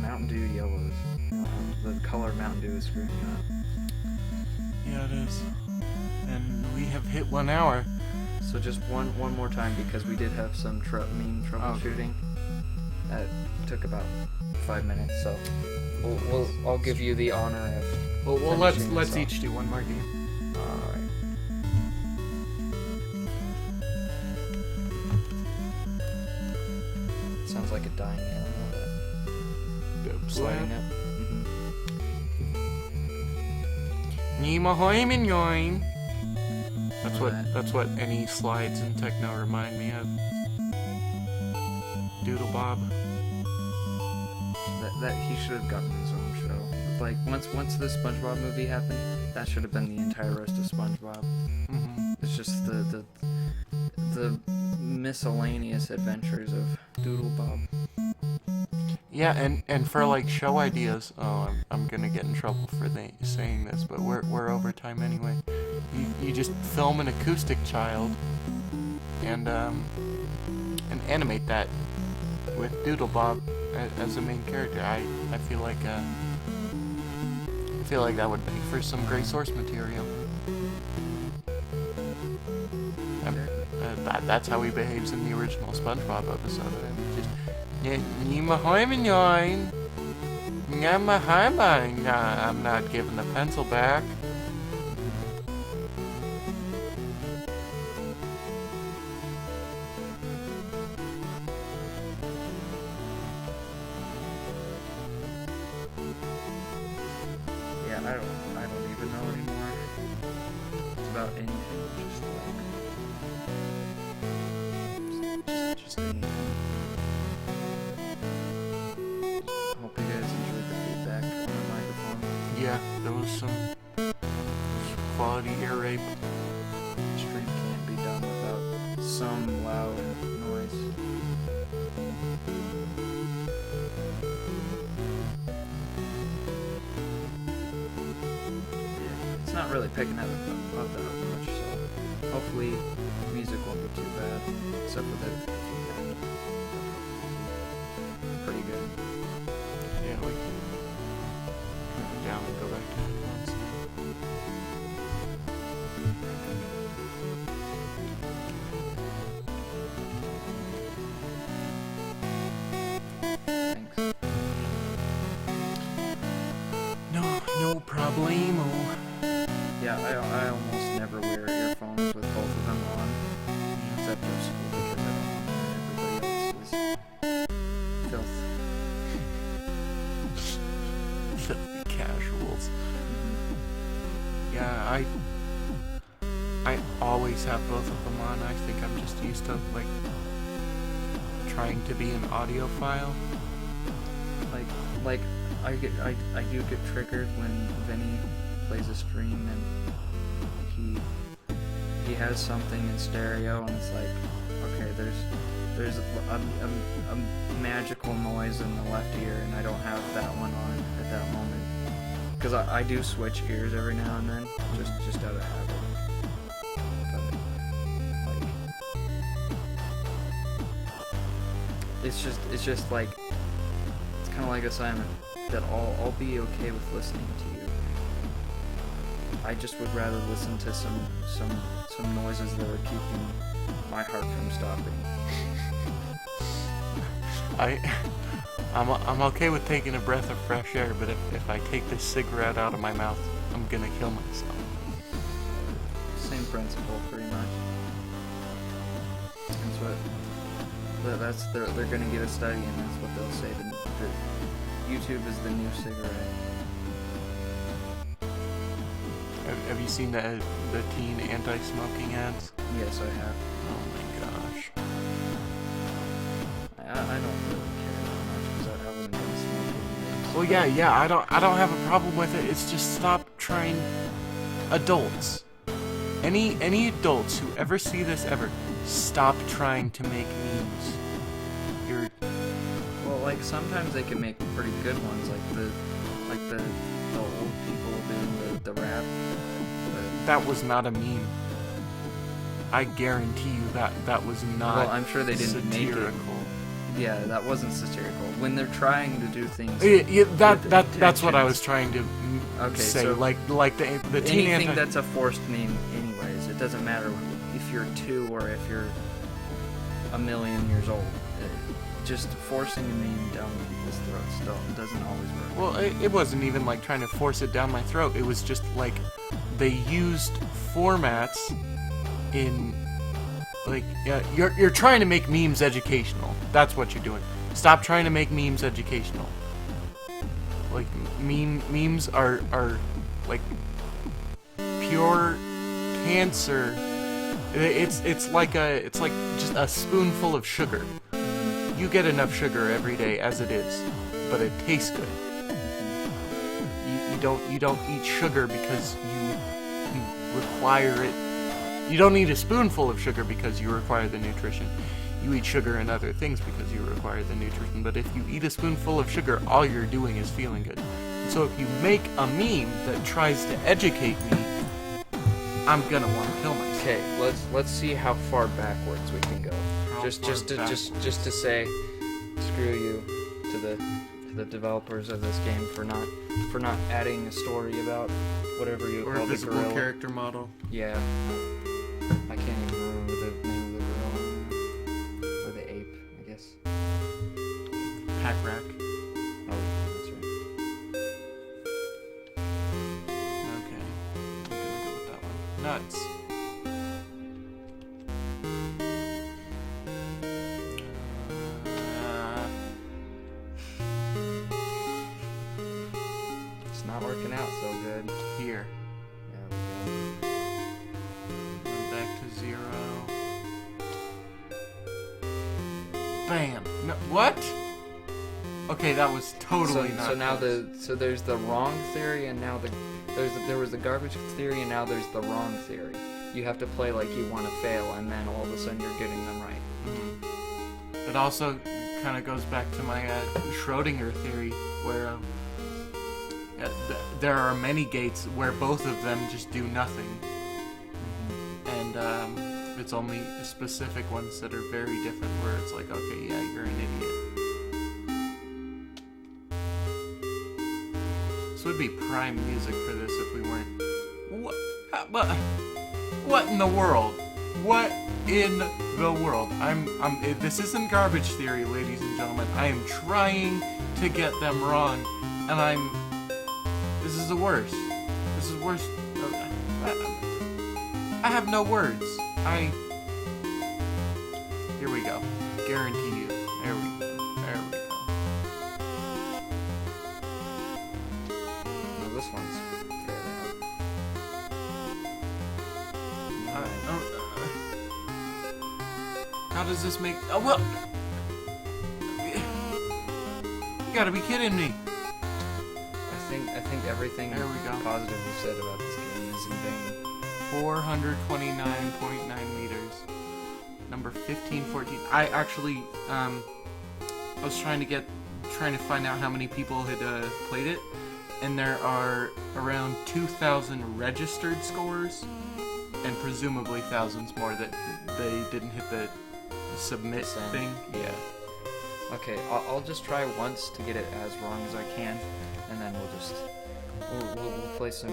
Mountain Dew yellows. The color of Mountain Dew is screwing me up. Yeah, it is. And we have hit 1 hour. So just one more time, because we did have some troubleshooting. That took about 5 minutes, so I'll give you the honor of. Well, let's each do one more game. Alright. Sounds like a dying animal. Sliding up. That's what any slides in techno remind me of. Doodle Bob. That he should have gotten his own show. Like once the SpongeBob movie happened, that should have been the entire rest of SpongeBob. Mm-hmm. It's just the miscellaneous adventures of Doodle Bob. Yeah, and for like show ideas, I'm gonna get in trouble for saying this, but we're over time anyway. You just film an acoustic child and animate that with Doodle Bob as the main character. I feel like that would make for some great source material. That's how he behaves in the original SpongeBob episode. And just I'm not giving the pencil back. Yeah, I don't even know anymore. It's about anything, just anything. Hope you guys enjoyed the feedback on the microphone. Yeah, there was some quality ear rape. Stream can't be done without some loud noise. Yeah, it's not really picking up that much, so hopefully music won't be too bad, except for the feedback. Pretty good. Yeah, we can turn it down and go back to headphones now. Thanks. No problemo. Yeah, I almost never wear earphones with both of them on, except for school, because I don't want to hear everybody else's filth. Filthy casuals. Yeah, I always have both of them on. I think I'm just used to like trying to be an audiophile. Like I do get triggered when Vinny plays a stream and he has something in stereo and it's like, okay, there's a magical noise in the left ear and I don't have that one on at that moment, because I do switch ears every now and then, just out of habit. But, like, it's just like, it's kind of like assignment that I'll be okay with listening to you. I just would rather listen to some noises that are keeping my heart from stopping. I I'm okay with taking a breath of fresh air, but if I take this cigarette out of my mouth, I'm gonna kill myself. Same principle, pretty much. They're gonna get a study, and that's what they'll say. The YouTube is the new cigarette. Have you seen the teen anti-smoking ads? Yes, I have. Oh my gosh. I don't really care that much because I haven't been smoking. Well, yeah. I don't have a problem with it. It's just stop trying. Adults, any adults who ever see this ever, stop trying to make memes. Well, like sometimes they can make pretty good ones, like the old people doing the rap. That was not a meme. I guarantee you that was not. Well, I'm sure they didn't satirical. make it. Yeah, that wasn't satirical. When they're trying to do things. Yeah, that's what I was trying to say. So like the teen anything that's a forced meme, anyways. It doesn't matter if you're 2 or if you're a million years old. Just forcing a meme down people's throats doesn't always work. Well, it wasn't even like trying to force it down my throat. It was just like they used formats in like you're trying to make memes educational. That's what you're doing. Stop trying to make memes educational. Like memes are like pure cancer. It's like just a spoonful of sugar. You get enough sugar every day as it is, but it tastes good. You don't eat sugar because you require it. You don't need a spoonful of sugar because you require the nutrition. You eat sugar and other things because you require the nutrition. But if you eat a spoonful of sugar, all you're doing is feeling good. So if you make a meme that tries to educate me, I'm gonna want to kill myself. Okay, let's see how far backwards we can go. How Just far to say, screw you to the developers of this game for not adding a story about whatever you or call a the visible gorilla. character model. Yeah, I can't even remember the name of the gorilla or the ape, I guess. Pack rack. Oh, that's right. Okay, I'm gonna go with that one. Nuts. It's not working out so good. Here. Yeah. Went back to 0. Bam. No, what? Okay, that was totally not. So now close. there's the wrong theory, and now there was the garbage theory, and now there's the wrong theory. You have to play like you want to fail, and then all of a sudden you're getting them right. Mhm. It also kind of goes back to my Schrodinger theory, where there are many gates where both of them just do nothing, and it's only specific ones that are very different, where it's like, okay, yeah, you're an idiot. This would be prime music for this if we weren't. What in the world? What in the world? This isn't garbage theory, ladies and gentlemen. I am trying to get them wrong, and this is the worst. This is worse. I have no words. Here we go. Guarantee you. There we go. Well, this one's fairly How does this make? Oh well. You gotta be kidding me. I think everything There we go. positive you said about this game is in vain. 429.9 meters. Number 1514. I actually, I was trying to find out how many people had played it, and there are around 2,000 registered scores, and presumably thousands more that they didn't hit the submit thing. Yeah. Okay, I'll just try once to get it as wrong as I can, and then we'll play some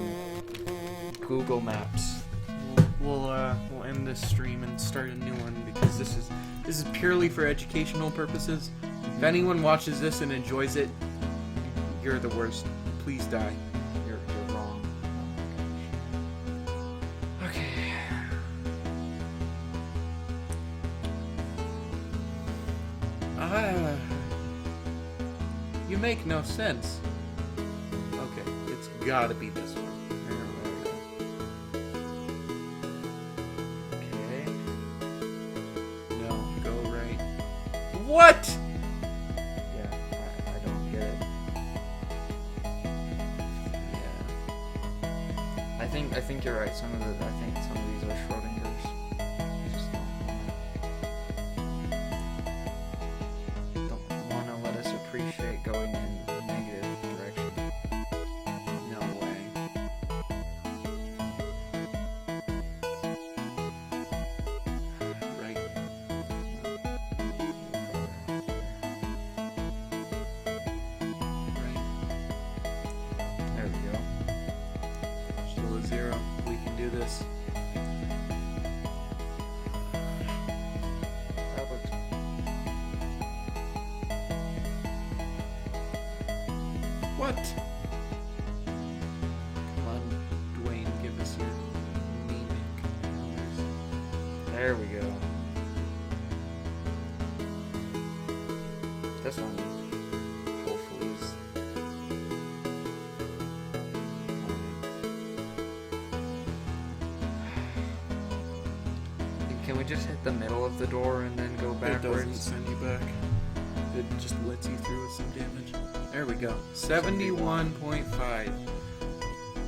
Google Maps. We'll end this stream and start a new one because this is purely for educational purposes. If anyone watches this and enjoys it, you're the worst. Please die. You're wrong. Okay. You make no sense. Okay, it's gotta be this one. Okay. No, go right. What? Yeah, I don't get it. Yeah. I think you're right. Some of these are Schrodinger's. Just don't wanna let us appreciate going in a negative direction. No way. Right. Right. There we go. Still a 0. We can do this. That looks. What? Come on, Dwayne, give us your mimic colors. There we go. This one, hopefully, is. Can we just hit the middle of the door and then go It doesn't backwards? send you back. It just lets you through with some damage. There we go. 71.5.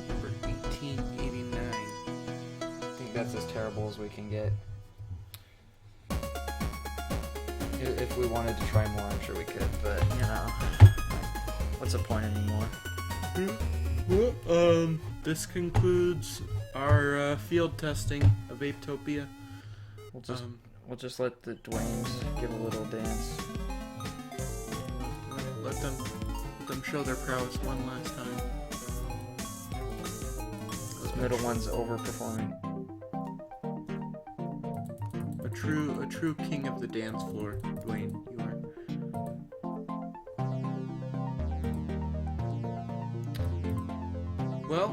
Number 1889. I think that's as terrible as we can get. If we wanted to try more, I'm sure we could, but, you know, what's the point anymore? Well, this concludes our field testing of Apetopia. We'll just let the Dwaynes give a little dance. Let them show their prowess one last time. This middle one's overperforming. A true king of the dance floor, Dwayne. You are. Well,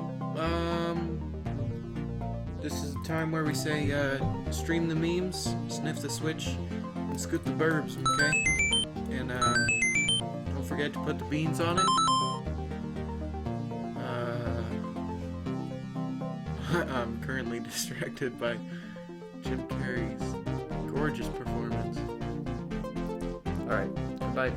this is the time where we say, stream the memes, sniff the switch, and scoot the burbs, okay? And, don't forget to put the beans on it. I'm currently distracted by Jim Carrey's gorgeous performance. Alright, goodbye.